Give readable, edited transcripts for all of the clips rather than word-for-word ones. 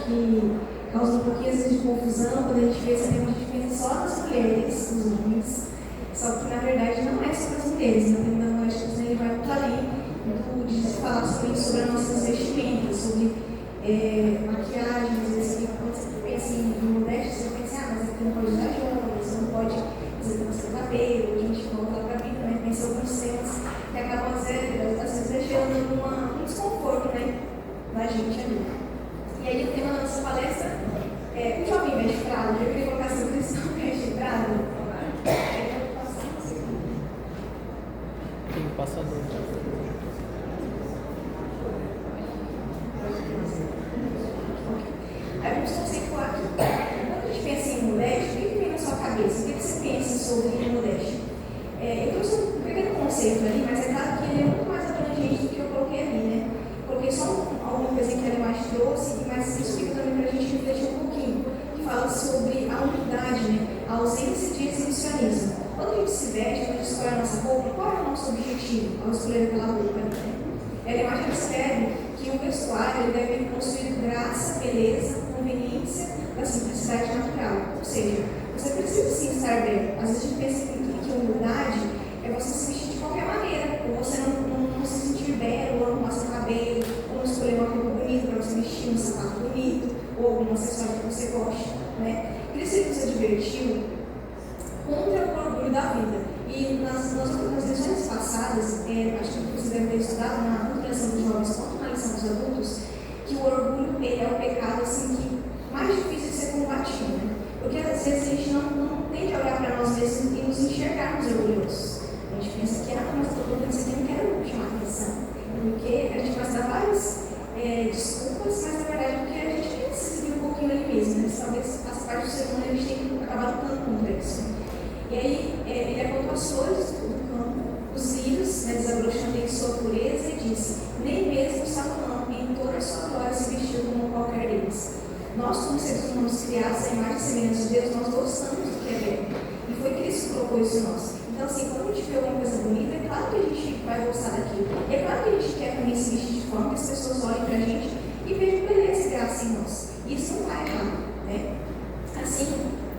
que causa um pouquinho às vezes de confusão quando a gente pensa, né? A gente pensa só nas mulheres, nos homens, só que na verdade não é só para as mulheres, né? Então, eu acho que ele vai muito além de falar sobre as nossas vestimentas, sobre maquiagem. Às vezes quando você pensa em modéstia, você pensa, mas aqui não pode usar joias, você não pode fazer o seu cabelo, a gente volta lá para a Bíblia, né? Pensa alguns temas que acabam às vezes deixando um desconforto, né, da gente ali. E aí o tema da nossa palestra é o jovem veste fralda. Eu queria colocar assim, o cristão veste fralda. Tem um passador. Aí vamos conceituar aqui. Quando a gente pensa em modéstia, o que vem na sua cabeça? O que você pensa sobre modéstia? Eu trouxe um pequeno conceito ali, mas é claro que ele é muito mais abrangente do que eu coloquei ali, né? Coloquei só alguma coisa que a mais trouxe, mas isso fica também para a gente refletir um pouquinho, que fala sobre a humildade, né? A ausência de exibicionismo. Quando a gente se veste, quando a gente escolhe a nossa roupa, qual é o nosso objetivo ao escolher aquela roupa? Né? A imagem descreve que o vestuário ele deve construir graça, beleza, conveniência da simplicidade natural. Ou seja, você precisa sim estar bem. Às vezes a gente pensa que humildade é você se vestir de qualquer maneira, ou você não se sentir belo, ou arrumar seu cabelo, ou não escolher uma roupa bonita para você vestir, um sapato bonito, ou algum acessório que você goste. Né? Cristo nos advertiu contra o orgulho da vida. E nas lições passadas, acho que vocês devem ter estudado na lição dos jovens quanto na lição dos adultos, que o orgulho é o pecado assim, que mais difícil de ser combatido. Né? Porque às vezes a gente não tende a olhar para nós mesmos e nos enxergarmos orgulhosos. A gente pensa que, mas estou colocando isso aqui, não quero chamar atenção. Porque a gente vai dar várias desculpas, mas na verdade é porque a gente tem que se exibir um pouquinho ali mesmo. Né? Talvez as partes do ser humano a gente tem que acabar lutando contra isso. E aí ele apontou as flores do campo, os lírios, né, desabrochando em sua pureza, e disse: nem mesmo Salomão, em toda a sua glória, se vestiu como qualquer deles. Nós, como seres humanos criados à imagem e semelhança de Deus, nós gostamos do que é belo. E foi Cristo que colocou isso em nós. Então, assim, quando a gente vê alguma coisa bonita, é claro que a gente vai gostar daquilo. E é claro que a gente quer também se vestir de forma que as pessoas olhem para a gente e vejam beleza e graça em nós. E isso não vai errado, né? Assim,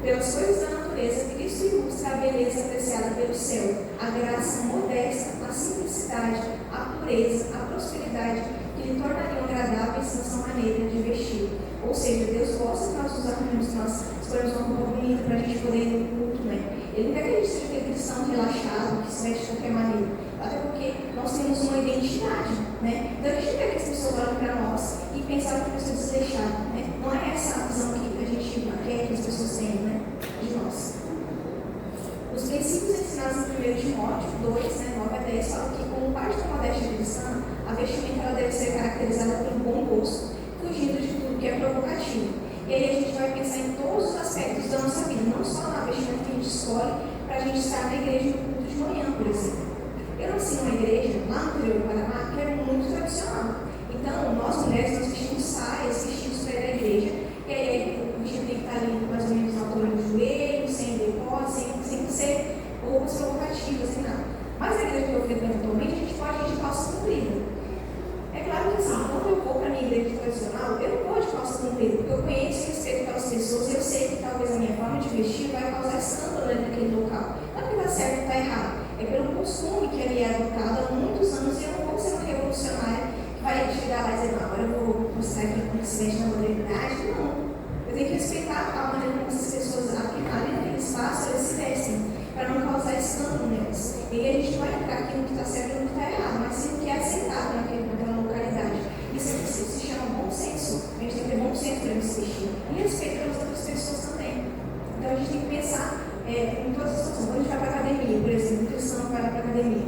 pelas coisas da natureza, Cristo ilustra a beleza apreciada pelo céu, a graça modesta, a simplicidade, a pureza, a prosperidade, que lhe tornariam agradáveis na sua maneira de vestir. Ou seja, Deus gosta que nós usarmos, nós escolhemos uma roupa bonita para a gente poder ir no culto, né? Ele não quer que a gente seja aquele cristão relaxado, que se veste de qualquer maneira. Até porque nós temos uma identidade, né? Então a gente não quer que as pessoas olhem para nós e pensem que nós somos desleixados, né? Não é essa a visão que a gente quer que as pessoas tenham, né? De nós. Os princípios ensinados em 1 Timóteo 2, né, 9 a 10, falam que, como parte da modéstia cristã, a vestimenta ela deve ser caracterizada pelo bom gosto, fugindo de tudo que é provocativo. E aí a gente vai pensar em todos os aspectos da nossa vida, não só na vestimenta que a gente escolhe para a gente estar na igreja no culto de manhã, por exemplo. Eu nasci numa igreja lá no interior do Paraná que é muito tradicional. Então, nós mulheres, nós vestimos saias, vestidos para ir à igreja, e aí o vestido tem que estar ali mais ou menos na altura do joelho, sem decote, sem ser roupas provocativas, sem nada. Mas a igreja que eu frequento atualmente, a gente pode ir de calça comprida. É claro que assim, quando eu vou para a minha igreja tradicional, eu não vou de calça comprida, porque eu conheço e respeito aquelas pessoas, eu sei que talvez a minha forma de vestir vai causar escândalo naquele local. Não é que está certo ou está errado, é pelo costume que ali é adotado há muitos anos, e eu não vou ser uma revolucionária que vai chegar lá e dizer, não, agora eu vou mostrar aqui como se veste na modernidade. Não, eu tenho que respeitar a maneira como essas pessoas ali naquele espaço elas se vestem, para não causar escândalo nelas. E aí a gente vai entrar aqui no que está certo e no que está errado, mas sim no que é aceitado naquela localidade. Isso se chama bom senso. A gente tem que ter bom senso para se vestir. E respeito pelas outras pessoas também. Então a gente tem que pensar em todas as situações. Quando a gente vai para a academia, por exemplo, o cristão vai lá para a academia.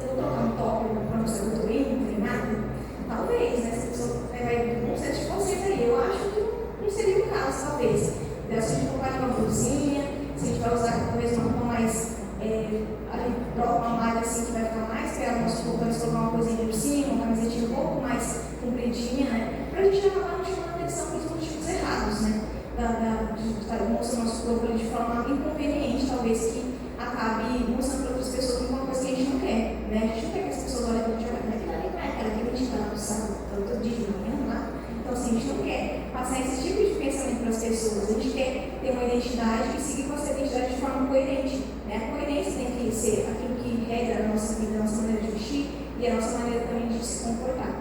Eu vou colocar um top para mostrar que eu estou bem treinado? Talvez, né? Se a pessoa vai ter um certo de conceito aí. Eu acho que não seria o caso, talvez. Então, se a gente colocar uma blusinha, se a gente vai usar talvez uma roupa mais uma malha assim que vai ficar mais perto do nosso corpo, vai colocar uma coisinha por cima, uma camisetinha um pouco mais compridinha, né? Para a gente acabar não chamando atenção para os motivos errados, né? De estar mostrando nosso corpo de forma inconveniente, talvez que acabe mostrando para outras pessoas uma coisa que a gente não quer, né? A gente não quer que as pessoas olhem para a gente e falem, aquela ali não é aquela que a gente está no sábado, todo dia de manhã lá. Então assim, a gente não quer passar esse tipo de pensamento para as pessoas. A gente quer ter uma identidade e seguir com essa identidade de forma coerente. Né? A coerência tem que ser aquilo que regra a nossa vida, a nossa maneira de vestir e a nossa maneira também de se comportar.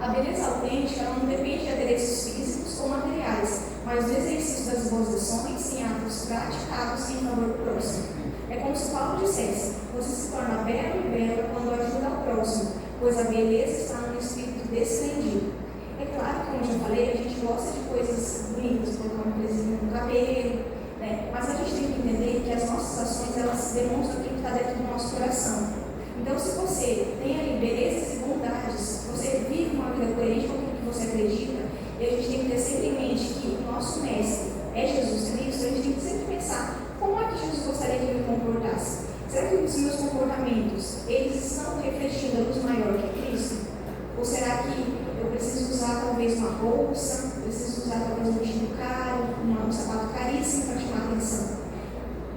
A beleza autêntica ela não depende de adereços físicos ou materiais, mas do exercício das boas ações em atos praticados em favor do próximo. É como se Paulo dissesse: você se torna belo e bela quando ajuda ao próximo, pois a beleza está no espírito desprendido. É claro que, como eu já falei, a gente gosta de coisas bonitas, colocar um presinho no cabelo, né? Mas a gente tem que entender que as nossas ações elas demonstram aquilo que está dentro do nosso coração. Então, se você tem ali belezas e bondades, você vive uma vida coerente com aquilo que você acredita, e a gente tem que ter sempre em mente que o nosso mestre é Jesus Cristo, a gente tem que sempre pensar como é que Jesus gostaria que eu me comportasse. Será que os meus comportamentos, eles estão refletindo a luz maior que Cristo? Ou será que eu preciso usar talvez uma bolsa, preciso usar talvez um vestido caro, um sapato caríssimo para chamar atenção?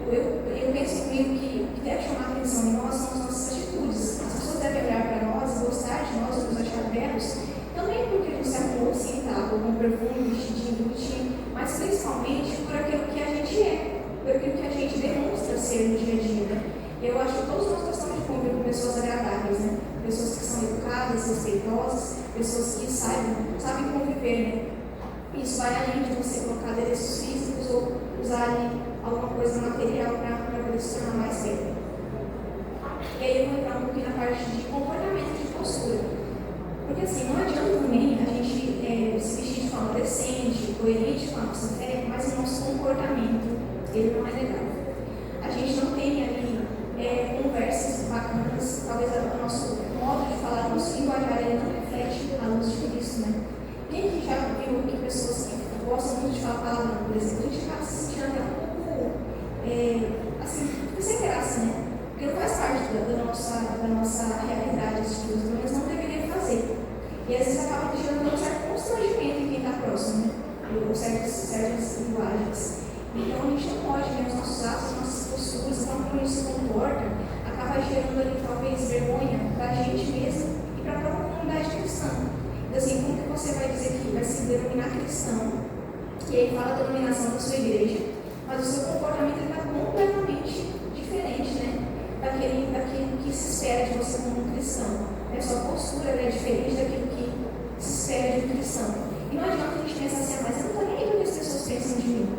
Eu penso comigo que o que deve chamar atenção em nós são as nossas atitudes. As pessoas devem olhar para nós, gostar de nós, nos achar belos, também porque a gente se arrumou assim, tá? Com um perfume, vestidinho, bonitinho, mas principalmente por aquilo que a gente é, por aquilo que a gente demonstra ser no dia a dia, né? Eu acho que todos nós gostamos de conviver com pessoas agradáveis, né? Pessoas que são educadas, respeitosas, pessoas que sabem conviver, né? Isso vai além de você colocar adereços físicos ou usar ali alguma coisa material para poder se tornar mais belo. E aí eu vou entrar um pouquinho na parte de comportamento de postura. Porque assim, não adianta também a gente se vestir de forma decente, coerente com a nossa fé, mas o nosso comportamento, ele não é legal. A gente não tem ali conversas bacanas, talvez o nosso modo de falar, o nosso linguajar, ele não reflete a luz de Cristo, né? Quem que já viu que pessoas que gostam muito de falar palavrão, por exemplo, a gente acaba se sentindo até um pouco, assim, sem graça, né? Porque não faz parte da nossa realidade, esse tipo de coisa, mas não deveria fazer. E às vezes acaba gerando um certo constrangimento em quem está próximo, né? Ou certas linguagens. Então a gente não pode ver os nossos atos, as nossas posturas, então como a gente se comporta, acaba gerando ali talvez vergonha para a gente mesmo e para a própria comunidade cristã. Então assim, como que você vai dizer que vai se denominar cristão, e aí fala a denominação da sua igreja, mas o seu comportamento está completamente diferente, né? Daquilo que se espera de você como um cristão. A sua postura é diferente daquilo que se espera de um cristão. E não adianta a gente pensar assim, mas eu não estou nem aí para que as pessoas pensam de mim.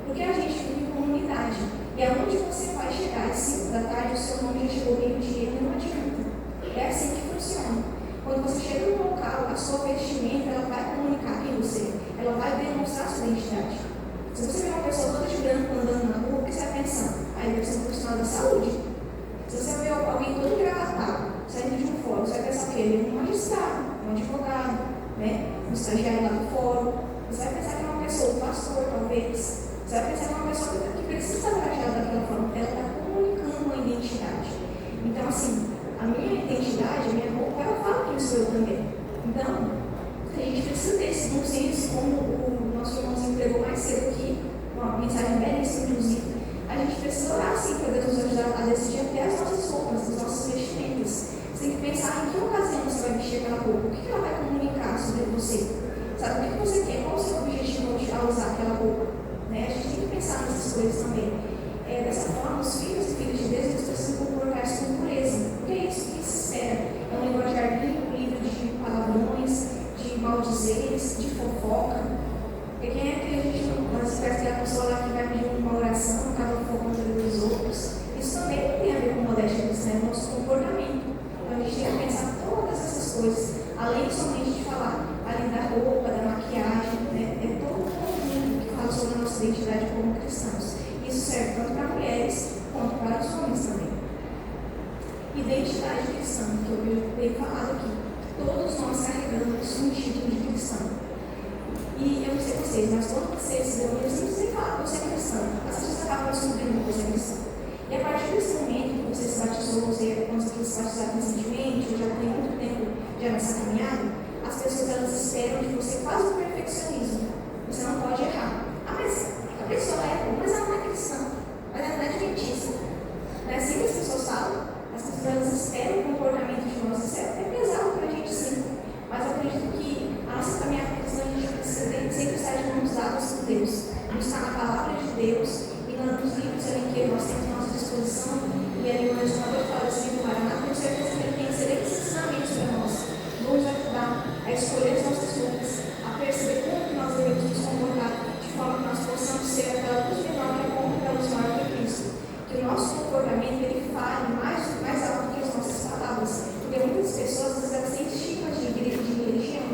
Porque a gente vive em comunidade. E aonde você vai chegar às 5 da tarde, o seu nome já chegou meio-dia, não adianta. É assim que funciona. Quando você chega no local, a sua vestimenta ela vai comunicar quem você é. Ela vai demonstrar a sua identidade. Se você vê uma pessoa toda de branco andando na rua, o que você vai pensar? Aí deve ser um profissional da saúde. Se você vê alguém todo engravatado, saindo de um fórum, você vai pensar que ele é um magistrado, um advogado, né? Um estagiário lá do fórum. Você vai pensar que é uma pessoa, um pastor, talvez. Você vai pensar que é uma pessoa que precisa estar trajada daquela forma. Ela está comunicando uma identidade. Então, assim, a minha identidade, a minha roupa, ela fala quem sou eu também. Então, a gente precisa ter esse bom senso, como o nosso irmãozinho pregou mais cedo aqui, uma mensagem belíssima, inclusive. A gente precisa orar, sim, para Deus nos ajudar a decidir até as nossas roupas, as nossas vestimentas. Você tem que pensar em que ocasião você vai vestir aquela roupa, o que ela vai comunicar sobre você. Sabe o que você quer, qual o seu objetivo ao usar aquela roupa. Né? A gente tem que pensar nessas coisas também. Dessa forma, os filhos e filhas de Deus eles precisam comportar-se com pureza. Porque é isso que se espera. É um linguajar livre de palavrões, de maldizeres, de fofoca. Porque quem é que a gente não parece que a pessoa lá que vai pedir uma oração acaba fofocando dos outros? Isso também não tem a ver com modéstia cristã, é o nosso comportamento. Então a gente tem que pensar todas essas coisas, além somente de falar além da roupa, da maquiagem, né? É todo um conjunto que fala sobre a nossa identidade como cristãos. Isso serve tanto para mulheres quanto para os homens também. Identidade cristã, que eu tenho falado aqui. Todos nós carregamos um título de cristão. E eu não sei vocês, mas quando você se reúne, você não precisa falar que você é cristão. As pessoas acabam descobrindo que você é cristão. E a partir desse momento que você se batizou, quando você se batizar recentemente, ou já tem muito tempo já nessa caminhada, as pessoas elas esperam de você quase um perfeccionismo. Você não pode errar. Ah, mas a pessoa é boa, mas ela não é cristã. Mas ela não é adventista. Não é assim que as pessoas falam. As pessoas elas esperam o comportamento de nós. Isso é pesado para a gente sim. Mas eu acredito que a nossa caminhada cristã a gente precisa ter Deus, buscar na palavra de Deus e nos livros ali que nós temos à nossa disposição. E ali onde o Senhor fala desse livro Maraná, tenho certeza que ele tem excelentes ensinamentos para nós. Vamos ajudar a escolher as nossas lutas, a perceber como que nós devemos nos comportar, de forma que nós possamos ser aquela luz menor que aponta para a luz maior que Cristo. Que o nosso comportamento ele fale mais alto que as nossas palavras. Porque muitas pessoas às vezes têm estigma de igreja, de religião,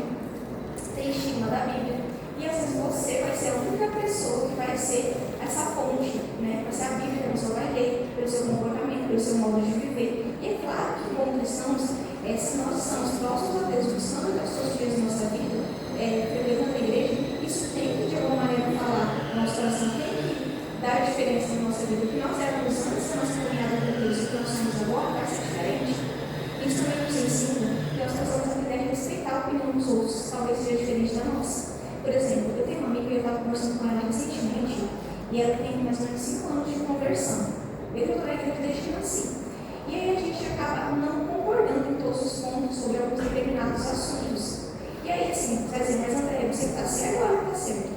tem estigma da Bíblia. E às vezes você vai ser a única pessoa que vai ser essa ponte, né? Vai ser a Bíblia que a pessoa vai ler, pelo seu comportamento, pelo seu modo de viver. E é claro que, como cristãos, se nós estamos próximos a Deus, buscando as suas vidas na nossa vida, frequentando a igreja, isso tem que, de alguma maneira, falar no nosso coração, tem que dar diferença na nossa vida. O que nós éramos antes da nossa caminhada com Deus e o que nós somos agora vai ser diferente. Isso também nos ensina que nós precisamos aprender a respeitar a opinião dos outros, que talvez seja diferente da nossa. Por exemplo, eu tenho uma amiga que eu estava conversando com ela recentemente, e ela tem mais ou menos 5 anos de conversão. Eu estou na igreja desde que nasci. E aí a gente acaba não concordando em todos os pontos sobre alguns determinados assuntos. E aí, assim, vai dizer, mas André, você está certo ou ela está certo?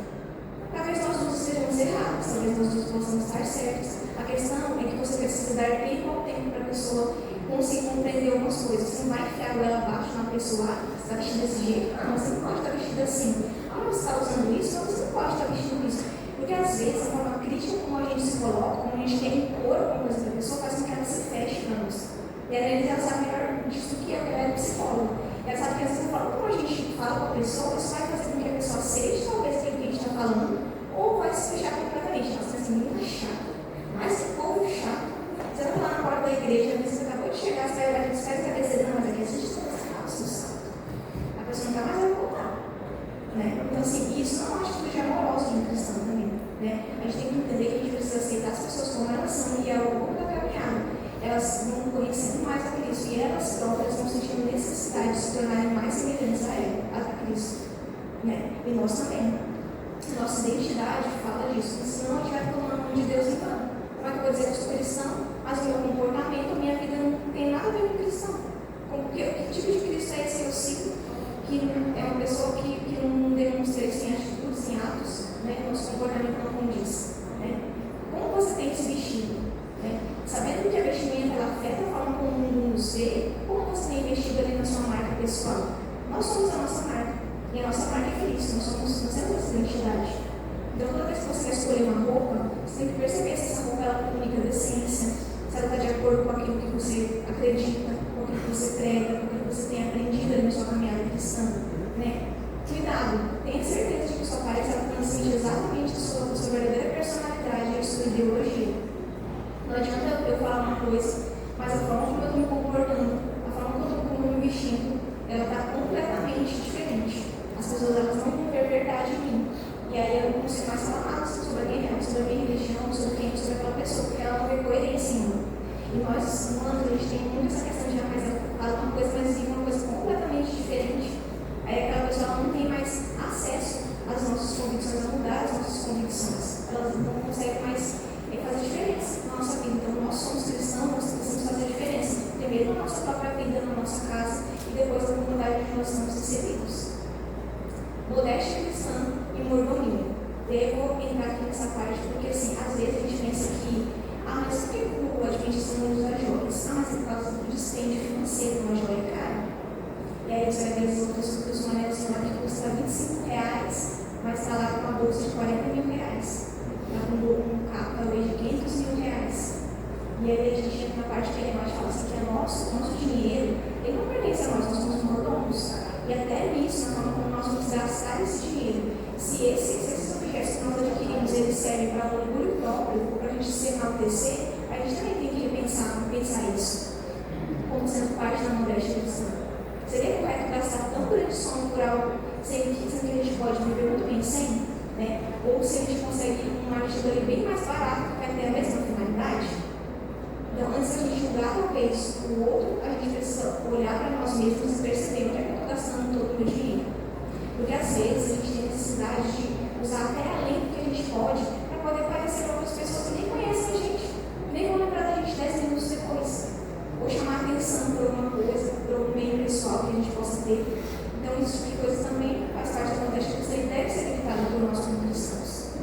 Talvez nós dois estejamos errados, talvez nós dois possamos estar certos. A questão é que você precisa dar tempo ao tempo para a pessoa conseguir compreender algumas coisas. Você não vai enfiar ela abaixo na pessoa, você está vestida desse jeito, não, você não pode estar vestida assim. Ah, você está usando isso, então você não pode estar vestindo isso. Porque às vezes a forma crítica como a gente se coloca, como a gente quer impor alguma coisa para a pessoa, faz com que ela se feche para nós. E às vezes ela sabe melhor disso do que eu, que ela é psicóloga. E ela sabe que às vezes a forma como a gente fala com a pessoa, isso vai fazer com que a pessoa aceite talvez aquilo que a gente está falando, ou vai se fechar completamente. Nossa, mas assim, muito chato. Mas que povo chato. Você vai lá na porta da igreja, às vezes você acabou de chegar, você vai olhar aqueles pés e vai dizer, não, mas aqui a gente está calços. A pessoa nunca mais vai voltar. Né? Então, assim, isso não é uma atitude amorosa de um cristão também. Né? A gente tem que entender que a gente precisa aceitar as pessoas como elas são e ao longo da caminhada elas vão conhecendo mais a Cristo e elas próprias vão sentindo necessidade de se tornarem mais semelhantes a Cristo. Né? E nós também. Nossa identidade fala disso, senão a gente vai tomando o nome de Deus em vão. Como é que eu vou dizer que eu sou cristão, mas o meu comportamento, a minha vida não tem nada a ver com cristão? Que tipo de Cristo é esse que eu sigo? Que é uma pessoa que não demonstra isso em atitudes, em atos, né? Nosso comportamento não condiz. Né? Como você tem se vestido? Né? Sabendo que a vestimenta ela afeta a forma como o mundo nos vê, como você tem investido ali na sua marca pessoal? Nós somos a nossa marca. E a nossa marca é Cristo, nós temos essa identidade. Então, toda vez que você vai escolher uma roupa, você tem que perceber se essa roupa ela comunica decência, se ela está de acordo com aquilo que você acredita, com aquilo que você prega, com aquilo que você tem aprendido ali na sua caminhada cristã. Né? Cuidado, tenha certeza de que sua aparência ela transmite exatamente a sua verdadeira personalidade e a sua ideologia. Não adianta eu falar uma coisa, mas a forma como eu estou me comportando, a forma como eu estou me vestindo, ela está completamente diferente. As pessoas elas não vão ver verdade em mim. E aí eu não consigo mais falar nada sobre a minha religião, sobre quem, sobre aquela pessoa, porque ela não vê coerência em mim. E nós, humanos, a gente tem muito essa questão de falar uma coisa, mas dizer uma coisa completamente diferente. Aí aquela pessoa não tem mais acesso às nossas convicções, a mudar as nossas convicções. Elas não conseguem mais fazer diferença na nossa vida. Então, nós somos cristãos, nós precisamos fazer diferença. Primeiro na nossa própria vida, na nossa casa, e depois na comunidade onde nós estamos inseridos. Modéstia cristã e mordomia. Devo entrar aqui nessa parte, porque assim, às vezes a gente pensa que, mas por que o adventista não usa joias? Mas é por causa do dispêndio financeiro, uma joia é cara. E aí você vai ver as outras maneiras que custa R$25, mas está lá com uma bolsa de R$40 mil. Está com um carro talvez de R$500 mil. E aí a gente entra na parte que ele mais fala assim, que é nosso dinheiro, ele não pertence a nós somos mordomos. E até nisso, na forma como nós vamos gastar esse dinheiro. Se esses objetos que nós adquirimos, eles servem para um orgulho próprio, ou para a gente se enaltecer, a gente também tem que pensar isso, como sendo parte da modéstia cristã. Seria correto gastar tão grande som por algo, sendo que a gente pode viver muito bem sem? Né? Ou se a gente consegue um artigo ali bem mais barato, que vai ter a mesma finalidade? Então, antes de a gente julgar talvez o outro, a gente precisa olhar para nós mesmos e perceber onde é que eu estou gastando todo o meu dinheiro. Porque às vezes a gente tem necessidade de usar até além do que a gente pode para poder parecer para outras pessoas que nem conhecem a gente, nem vão lembrar da gente 10 minutos depois. Ou chamar atenção por alguma coisa, por algum meio pessoal que a gente possa ter. Então, esse tipo de coisa também faz parte da modéstia cristã e deve ser evitada por nós como cristãos.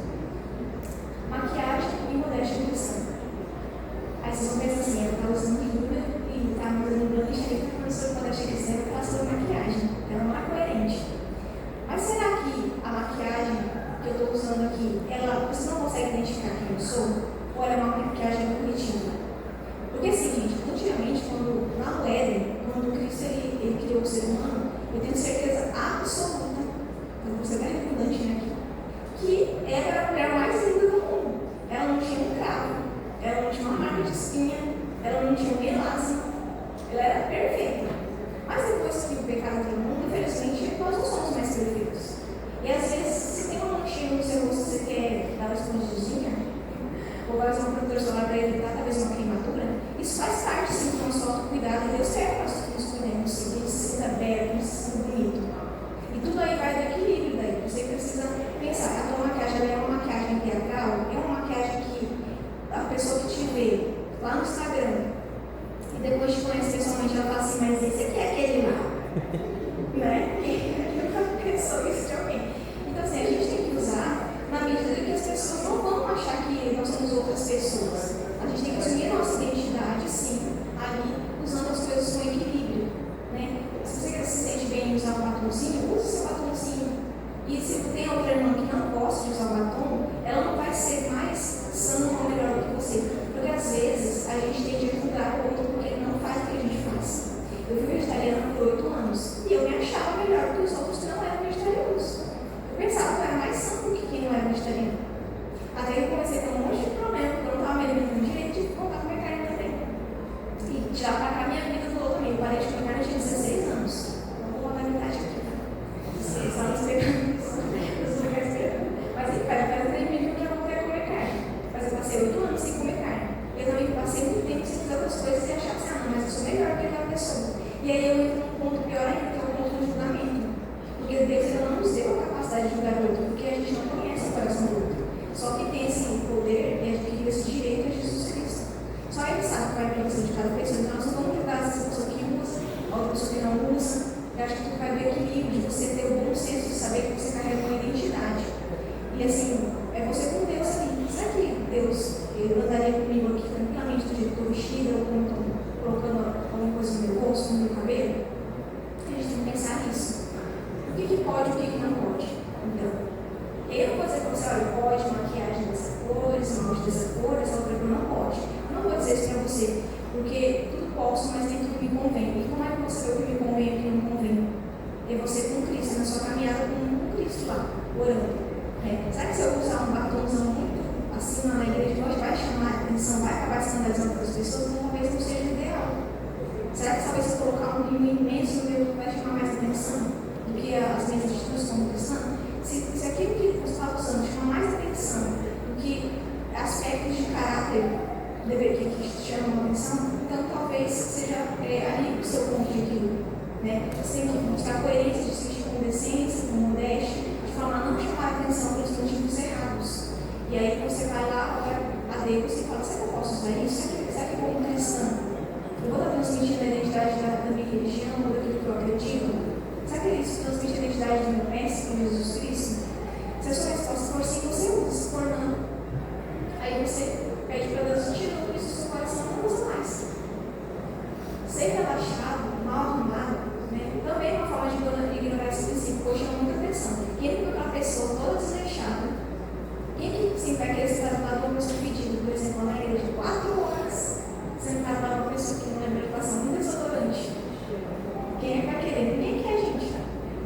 né? E nunca pensou isso de alguém. Então, assim, a gente tem que usar na medida que as pessoas não vão achar que nós somos outras pessoas. A gente tem que assumir a nossa identidade, sim, ali, usando as coisas com equilíbrio, né? Se você se sente bem em usar o batomzinho, use o seu batomzinho. E se tem outra irmã que não gosta de usar o batom, ela não vai ser mais santa ou melhor do que você. Porque às vezes a gente tem que julgar o outro porque ele não faz o que a gente faz. Eu fui vegetariana por 8 anos e eu me achava melhor do que os outros que não eram vegetarianos. Eu pensava que eu era mais santo do que quem não era vegetariano. Até que eu comecei a ter um monte de problema, porque eu não estava me alimentando direito, tive que voltar a comer carne também. E já para cá minha vida do outro meio. Parei de comer carne, eu tinha 16 anos. Não vou contar a metade aqui. 16 anos pegando isso. Mas enfim, faz 3 meses que eu já voltei a comer carne. Mas eu passei 8 anos sem comer carne. Eu também passei muito tempo sem fazer outras coisas e achava assim, não, mas eu sou melhor que aquela pessoa. E aí eu entro num ponto pior ainda, que é o ponto do julgamento. Porque Deus ainda não nos deu a capacidade de julgar o outro, porque a gente não conhece o coração do outro. Só que tem esse poder e adquirir esse direito é Jesus Cristo. Só ele sabe o que vai acontecer de cada pessoa. Então nós não vamos julgar essa pessoa que usa, a outra pessoa que não usa. Eu acho que tudo vai ver equilíbrio, de você ter o bom senso de saber que você carrega uma identidade. E assim, é você com Deus ali. Será que Deus andaria comigo aqui tranquilamente do jeito que eu estou vestida, ou como estou colocando alguma coisa no meu rosto, no meu cabelo? A gente tem que pensar nisso. O que pode e o que não pode? Então, eu não vou dizer para você, olha, pode maquiagem dessa cor, esse molde dessa cor, essa outra cor não pode. Eu não vou dizer isso para você, porque tudo posso, mas nem tudo me convém. E como é que você vê o que me convém e o que não me convém? É você com Cristo, na sua caminhada com Cristo lá, orando. Será que se eu usar um batomzão muito acima na igreja, vai chamar a atenção, vai acabar escandalizando para as pessoas? Talvez não seja ideal. Será que talvez se colocar um rio imenso no meu vai chamar mais atenção do que as minhas atitudes como cristã? Se aquilo que você está usando chama mais atenção do que aspectos de caráter que chamam atenção, então talvez seja ali o seu ponto de equilíbrio. Né? Você tem que buscar coerência de se vestir com decência, com modéstia, de forma a não chamar a atenção para os motivos errados. E aí você vai lá, olha a Deus e fala, será que eu posso usar isso? Será que eu como cristã? Eu vou estar transmitindo a identidade da minha religião, ou daquilo que eu acredito? Será que isso transmite a identidade do meu mestre, com Jesus Cristo? Se a sua resposta for sim, você usa, se for não. Aí você pede para Deus tirar tudo isso do seu coração, não usa mais. Ser relaxado, mal arrumado, né? Também é uma forma de ignorar esse princípio, porque chama muita atenção. Quem viu aquela pessoa toda desleixada, quem que sempre vai querer sentar lá para uma pessoa pedida, por exemplo, na igreja, 4 horas, sentar lá uma pessoa que não lembra de passar muito desodorante? Quem é que vai querer? Ninguém quer, gente.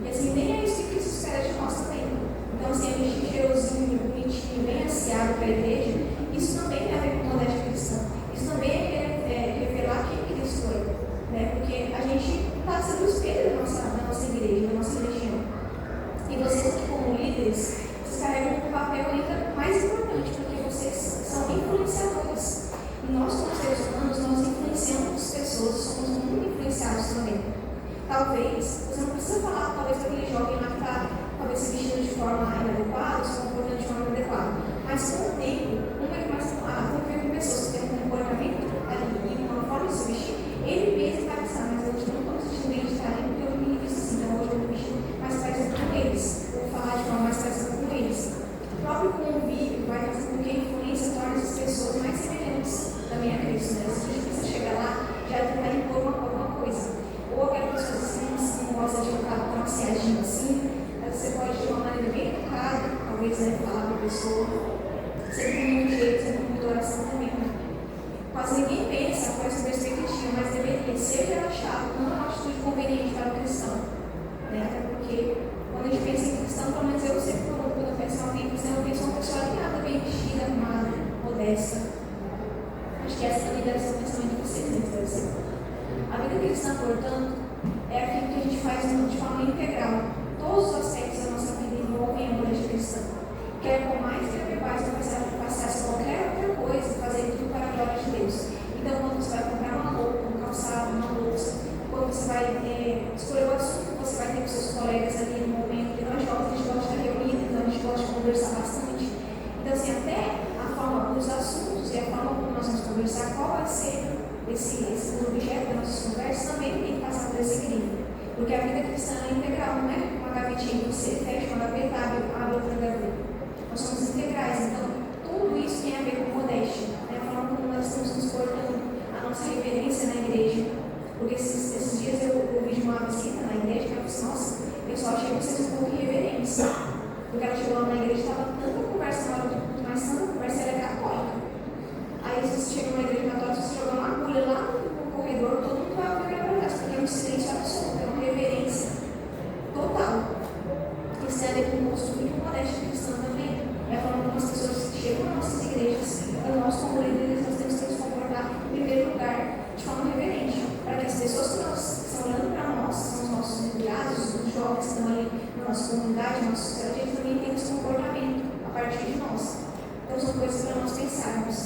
E assim, nem é isso que Cristo espera de nós também. Então, assim, a gente cheirosinho, bonitinho, bem assiado para a igreja, isso também tem a ver com modéstia cristã. Isso também é revelar quem Cristo foi. Né? Porque a gente está sendo o espelho da nossa igreja, da nossa religião. E vocês aqui como líderes, vocês carregam um papel ainda mais importante, porque vocês são influenciadores. E nós, como seres humanos, nós influenciamos pessoas, somos muito influenciados também. Talvez, você não precisa falar, talvez, daquele jovem lá que está talvez se vestindo de forma inadequada, se comportando de forma inadequada. Mas com o tempo, ele começa a conviver com pessoas que têm um comportamento ali e uma forma de se vestir, ele mesmo vai pensar, mas hoje eu não estou me sentindo bem de estar ali porque eu me visto assim, então hoje eu vou me vestir mais parecida com eles, vou falar de forma mais parecida com eles. O próprio convívio vai fazer com que a influência torne as pessoas mais semelhantes também a Cristo. Né? Se a gente precisa chegar lá, já tentar impor alguma coisa. Ou aquela pessoa assim, não gosta de ficar tão assiadinho assim, você pode de uma maneira bem educada, talvez falar para a pessoa, sempre com muito jeito, sempre com muita oração também. Né? Quase ninguém pensa com essa perspectiva, mas deveria ser relaxado, não é uma atitude conveniente para o cristão. Né? Até porque, quando a gente pensa em cristão, pelo menos eu sempre, quando eu penso em alguém cristão, eu penso em uma pessoa alinhada, bem vestida, arrumada, modesta. Acho que essa também deve ser o pensamento de vocês, né? Deve ser. A vida cristã, portanto, é aquilo que a gente faz de forma integral. Todos os aspectos da nossa vida envolvem a modéstia cristã. Quer com mais, quer verbais, não faça qualquer outra coisa, fazer tudo para a glória de Deus. Então, quando você vai comprar uma roupa, um calçado, uma bolsa, quando você vai escolher o assunto que você vai ter com seus colegas ali no momento, porque nós jovens a gente gosta de estar reunido, então a gente gosta de conversar bastante. Então, assim, até a forma, os assuntos e a forma como nós vamos conversar, qual vai ser esse objeto das nossas conversas, também tem que passar por esse equilíbrio. Porque a vida cristã é nós somos integrais. Então, tudo isso tem a ver com modéstia, né? A forma como nós estamos nos portando, a nossa reverência na igreja. Porque esses dias eu ouvi de uma visita na igreja que ela disse: nossa, eu só achei vocês um pouco irreverentes. Porque ela chegou lá na igreja e estava tanta conversa na hora do culto, mas tanta conversa, ela é católica. Aí você chega numa igreja católica, você joga uma agulha lá no corredor, todo mundo vai ouvir a conversa, porque é um silêncio absoluto, é uma reverência total. Isso tem a ver com um costume de modéstia cristã também. É a forma como as pessoas chegam nas nossas igrejas, e nós, como líderes, nós temos que nos comportar, em primeiro lugar, de forma reverente, para que as pessoas que estão olhando para nós, que são os nossos empregados, os jovens que estão ali na nossa comunidade, na nossa sociedade, eles também têm esse comportamento a partir de nós. Então, são coisas para nós pensarmos.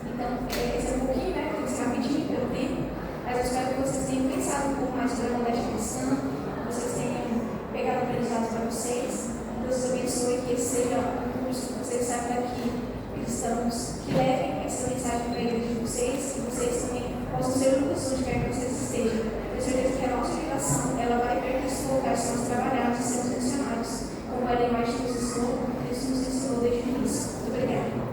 Então, esse é um pouquinho, né? Eu disse rapidinho pelo tempo, mas eu espero que vocês tenham pensado um pouco mais sobre a modéstia cristã, que vocês tenham pegado aprendizados para vocês. Deus abençoe que esse seja um curso que vocês saibam daqui, cristãos, que levem essa mensagem para a igreja de vocês, e vocês também possam ser luz onde quer que vocês estejam. Tenho certeza que a nossa geração ela vai ver que esses locais são trabalhados e sermos missionários, como a Ellen White nos ensinou, como Cristo nos ensinou desde o início. Muito obrigada.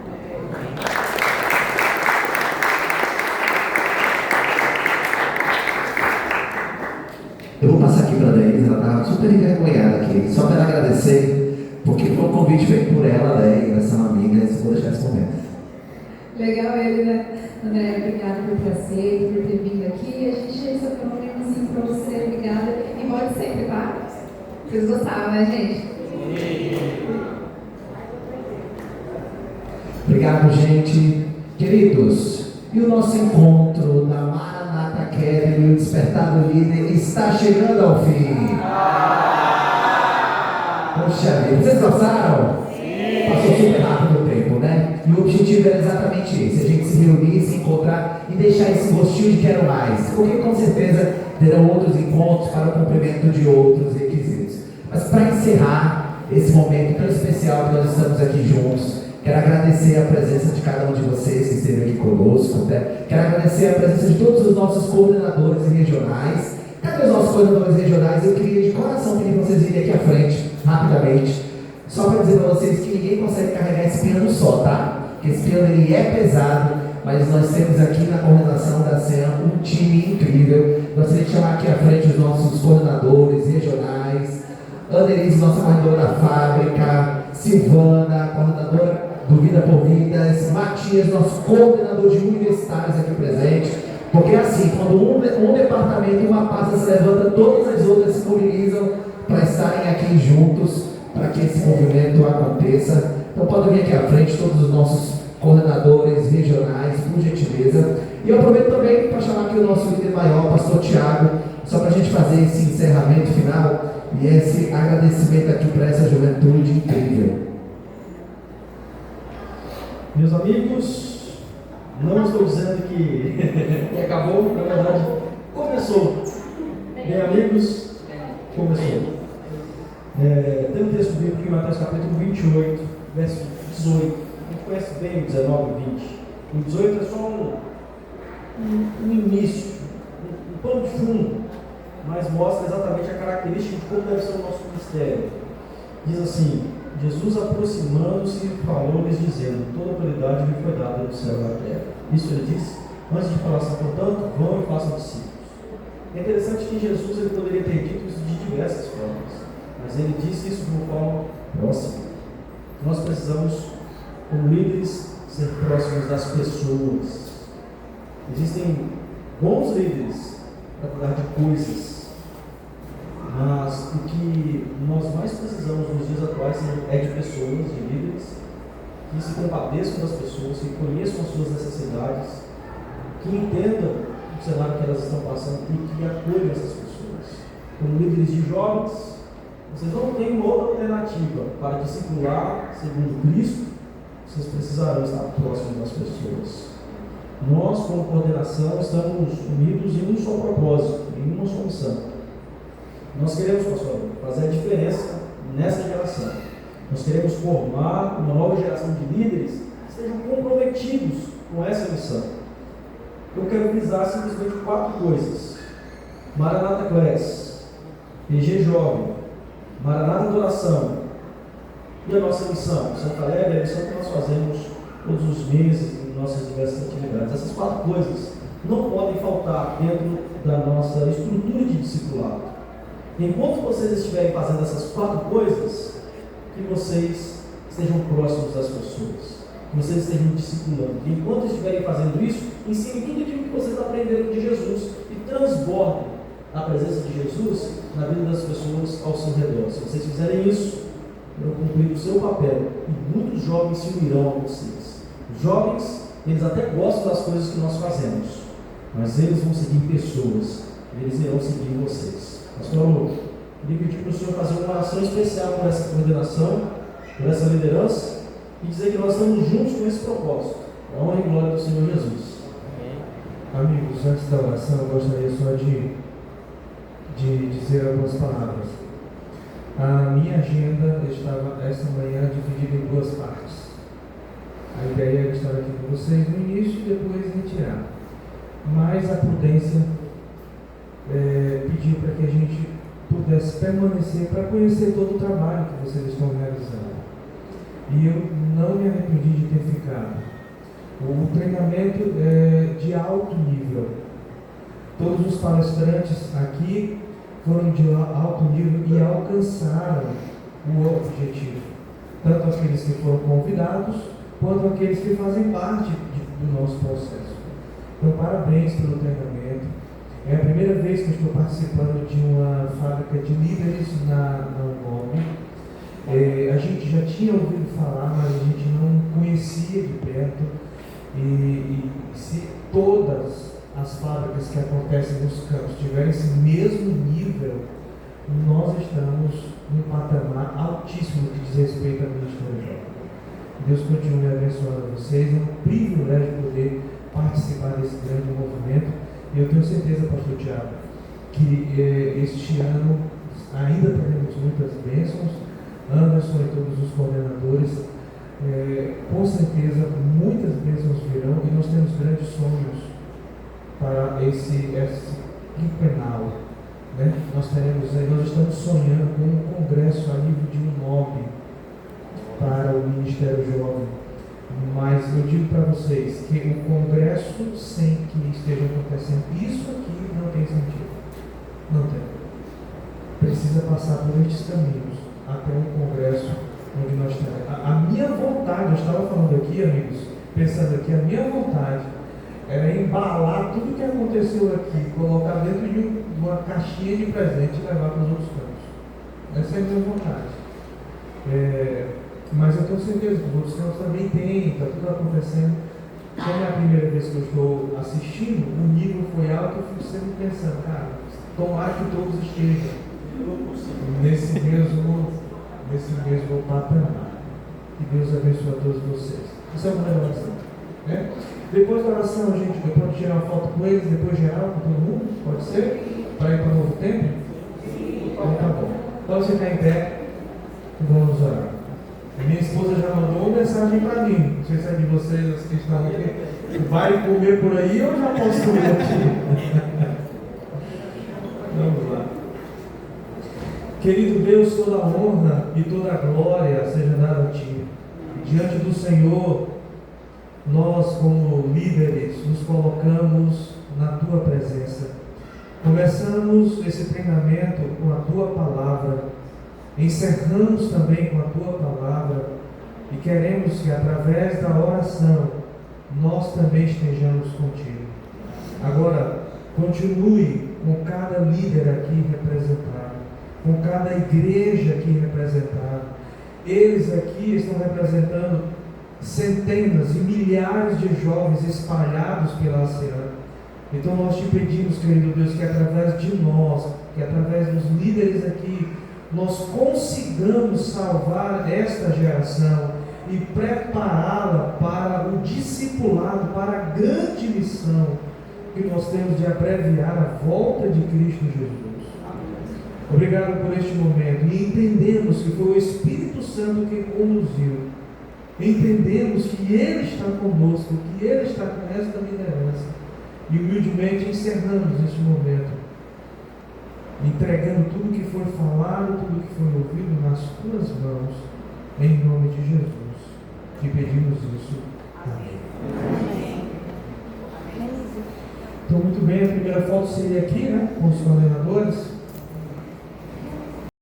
Eu vou passar aqui para a Deise, ela estava super envergonhada aqui, só para ela agradecer, porque foi um convite feito por ela, Deise, essa amiga, e vou deixar esse momento. Legal, Elida. André, obrigada por ter aceito, por ter vindo aqui. A gente separou um negocinho para você, obrigada. E pode sempre, tá? Vocês gostaram, né, gente? Obrigado, gente. Queridos, e o nosso encontro da Maranata Academy, o Despertar do Líder, está chegando ao fim. Poxa vida, vocês gostaram? Sim. Passou super rápido o tempo, né? E o objetivo era exatamente esse: a gente se reunir, se encontrar e deixar esse gostinho de quero mais. Porque com certeza terão outros encontros para o cumprimento de outros requisitos. Mas para encerrar esse momento tão especial que nós estamos aqui juntos, quero agradecer a presença de cada um de vocês que esteve aqui conosco, né? Quero agradecer a presença de todos os nossos coordenadores regionais. Cadê os nossos coordenadores regionais? Eu queria de coração pedir para vocês virem aqui à frente, rapidamente, só para dizer para vocês que ninguém consegue carregar esse piano só, tá? Porque esse piano ele é pesado, mas nós temos aqui na coordenação da CEAM um time incrível. Gostaria de chamar aqui à frente os nossos coordenadores regionais, Annelise, nossa coordenadora da fábrica, Silvana, coordenadora do Vida por Vidas, Matias, nosso coordenador de universitários aqui presente, porque assim, quando um departamento, uma pasta se levanta, todas as outras se mobilizam para estarem aqui juntos, para que esse movimento aconteça. Então podem vir aqui à frente todos os nossos coordenadores regionais, por gentileza. E eu aproveito também para chamar aqui o nosso líder maior, pastor Tiago, só para a gente fazer esse encerramento final e esse agradecimento aqui para essa juventude incrível. Meus amigos, não estou dizendo que acabou, na verdade, começou. Bem, amigos, começou. Tem um texto bíblico em Mateus capítulo 28, verso 18. A gente conhece bem o 19 e 20. O 18 é só um início, um pano de fundo, mas mostra exatamente a característica de como deve ser o nosso ministério. Diz assim: Jesus, aproximando-se, falou-lhes, dizendo: toda autoridade me foi dada no céu e na terra. Isso ele disse antes de falar assim: portanto, vão e façam discípulos. É interessante que Jesus ele poderia ter dito isso de diversas formas, mas ele disse isso de uma forma próxima. Nós precisamos, como líderes, ser próximos das pessoas. Existem bons líderes para cuidar de coisas, mas o que nós mais precisamos nos dias atuais é de pessoas, de líderes, que se compadeçam das pessoas, que conheçam as suas necessidades, que entendam o cenário que elas estão passando e que acolham essas pessoas. Como líderes de jovens, vocês não têm outra alternativa para discipular segundo Cristo, vocês precisarão estar próximos das pessoas. Nós, como coordenação, estamos unidos em um só propósito, em uma só missão. Nós queremos, pastor, fazer a diferença nessa geração. Nós queremos formar uma nova geração de líderes que estejam comprometidos com essa missão. Eu quero frisar simplesmente 4 coisas: Maranata Class, PG Jovem, Maranata Adoração E a nossa missão? Santa Leve é a missão que nós fazemos todos os meses em nossas diversas atividades. Essas 4 coisas não podem faltar dentro da nossa estrutura de discipulado. Enquanto vocês estiverem fazendo essas 4 coisas, que vocês estejam próximos das pessoas, que vocês estejam discipulando. E enquanto estiverem fazendo isso, ensinem tudo aquilo que vocês aprenderam de Jesus e transbordem a presença de Jesus na vida das pessoas ao seu redor. Se vocês fizerem isso, eu cumprir o seu papel e muitos jovens se unirão a vocês. Os jovens, eles até gostam das coisas que nós fazemos, mas eles vão seguir pessoas, eles irão seguir vocês. Pastor Lu, queria pedir para o senhor fazer uma oração especial por essa coordenação, por essa liderança, e dizer que nós estamos juntos com esse propósito, a honra e glória do Senhor Jesus. Amigos, antes da oração, eu gostaria só de dizer algumas palavras. A minha agenda estava esta manhã dividida em 2 partes. A ideia era estar aqui com vocês no início e depois retirar. Mas a prudência pediu para que a gente pudesse permanecer para conhecer todo o trabalho que vocês estão realizando. E eu não me arrependi de ter ficado. O treinamento é de alto nível. Todos os palestrantes aqui foram de alto nível e alcançaram o objetivo. Tanto aqueles que foram convidados, quanto aqueles que fazem parte do nosso processo. Então, parabéns pelo treinamento. É a primeira vez que eu estou participando de uma fábrica de líderes na UNOB. A gente já tinha ouvido falar, mas a gente não conhecia de perto. E se todas as fábricas que acontecem nos campos tiverem esse mesmo nível, nós estamos num patamar altíssimo que diz respeito ao Ministério Jovem. Deus continue abençoando vocês. É um privilégio poder participar desse grande movimento. E eu tenho certeza, pastor Tiago, que este ano ainda teremos muitas bênçãos. Anderson e todos os coordenadores, com certeza muitas bênçãos virão e nós temos grandes sonhos para esse quinquenal, né? Nós estamos sonhando com um congresso a nível de UNOB para o Ministério Jovem, mas eu digo para vocês que o congresso sem que esteja acontecendo isso aqui não tem sentido, não tem. Precisa passar por estes caminhos até um congresso onde nós temos. A minha vontade, eu estava falando aqui, amigos, pensando aqui, a minha vontade era embalar tudo que aconteceu aqui, colocar dentro de uma caixinha de presente e levar para os outros campos. Essa é a minha vontade. Mas eu tenho certeza que os outros campos também têm, está tudo acontecendo. Como é a primeira vez que eu estou assistindo, o nível foi alto, eu fico sempre pensando, cara, tomara que todos estejam nesse mesmo patamar. Que Deus abençoe a todos vocês. Isso é uma oração, né? Depois da oração, gente, eu posso tirar uma foto com eles, depois geral com todo mundo? Pode ser? Para ir para o novo tempo? Então tá bom. Pode ficar em pé e vamos orar. Minha esposa já mandou uma mensagem para mim. Não sei se é de vocês, as que estão aqui. Vai comer por aí ou já posso comer aqui? Vamos lá. Querido Deus, toda a honra e toda a glória seja dada a Ti. Diante do Senhor, nós como líderes nos colocamos na Tua presença. Começamos esse treinamento com a Tua palavra, encerramos também com a Tua palavra e queremos que através da oração nós também estejamos contigo. Agora, continue com cada líder aqui representado, com cada igreja aqui representada. Eles aqui estão representando centenas e milhares de jovens espalhados pela ASEAN. Então nós te pedimos, querido Deus, que através de nós, que através dos líderes aqui, nós consigamos salvar esta geração e prepará-la para o discipulado, para a grande missão que nós temos de abreviar a volta de Cristo Jesus. Obrigado por este momento. E entendemos que foi o Espírito Santo que conduziu. Entendemos que Ele está conosco, que Ele está com esta liderança. E humildemente encerramos este momento, entregando tudo que foi falado, tudo que foi ouvido nas Tuas mãos. Em nome de Jesus, que pedimos isso. Amém. Então, muito bem, a primeira foto seria aqui, né, com os coordenadores.